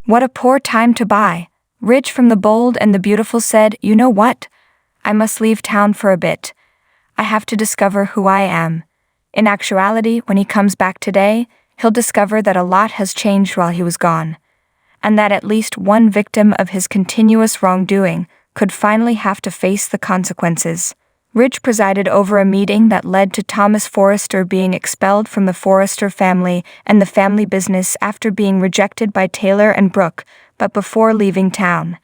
What a poor time to buy. Ridge from the Bold and the Beautiful said, "You know what? I must leave town for a bit. I have to discover who I am." In actuality, when he comes back today, he'll discover that a lot has changed while he was gone, and that at least one victim of his continuous wrongdoing could finally have to face the consequences. Ridge presided over a meeting that led to Thomas Forrester being expelled from the Forrester family and the family business after being rejected by Taylor and Brooke, but before leaving town.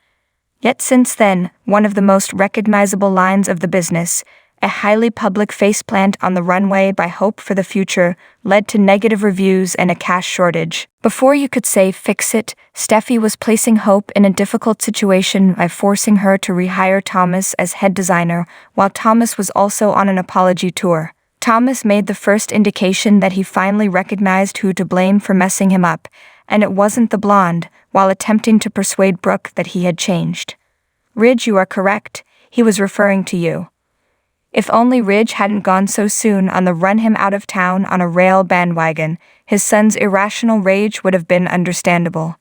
Yet since then, one of the most recognizable lines of the business, a highly public faceplant on the runway by Hope for the Future, led to negative reviews and a cash shortage. Before you could say fix it, Steffi was placing Hope in a difficult situation by forcing her to rehire Thomas as head designer, while Thomas was also on an apology tour. Thomas made the first indication that he finally recognized who to blame for messing him up, and it wasn't the blonde, while attempting to persuade Brooke that he had changed. "Ridge, you are correct. He was referring to you." If only Ridge hadn't gone so soon on the run him out of town on a rail bandwagon, his son's irrational rage would have been understandable.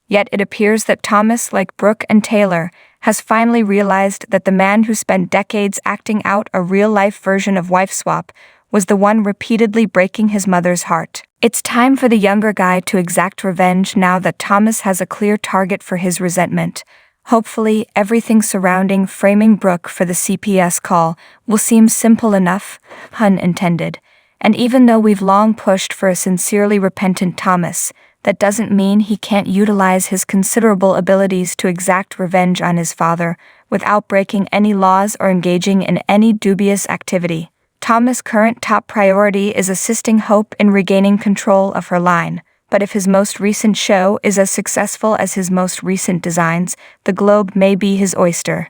Yet it appears that Thomas, like Brooke and Taylor, has finally realized that the man who spent decades acting out a real-life version of wife swap was the one repeatedly breaking his mother's heart. It's time for the younger guy to exact revenge now that Thomas has a clear target for his resentment. Hopefully, everything surrounding framing Brooke for the CPS call will seem simple enough, pun intended. And even though we've long pushed for a sincerely repentant Thomas, that doesn't mean he can't utilize his considerable abilities to exact revenge on his father without breaking any laws or engaging in any dubious activity. Thomas' current top priority is assisting Hope in regaining control of her line. But if his most recent show is as successful as his most recent designs, the globe may be his oyster.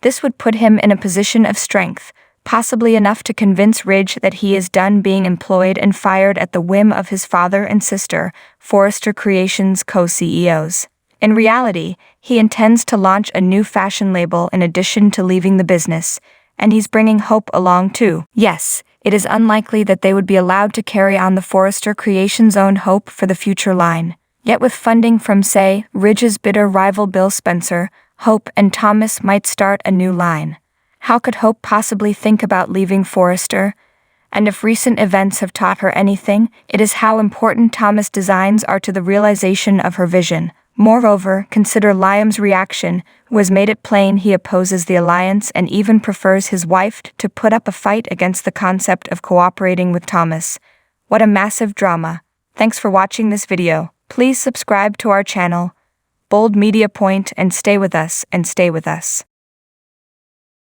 This would put him in a position of strength, possibly enough to convince Ridge that he is done being employed and fired at the whim of his father and sister, Forrester Creations co-CEOs. In reality, he intends to launch a new fashion label in addition to leaving the business, and he's bringing Hope along too. Yes, it is unlikely that they would be allowed to carry on the Forrester Creations' own Hope for the Future line. Yet with funding from, say, Ridge's bitter rival Bill Spencer, Hope and Thomas might start a new line. How could Hope possibly think about leaving Forrester? And if recent events have taught her anything, it is how important Thomas' designs are to the realization of her vision. Moreover, consider Liam's reaction, who has made it plain he opposes the alliance and even prefers his wife to put up a fight against the concept of cooperating with Thomas. What a massive drama. Thanks for watching this video. Please subscribe to our channel, Bold Media Point, and stay with us.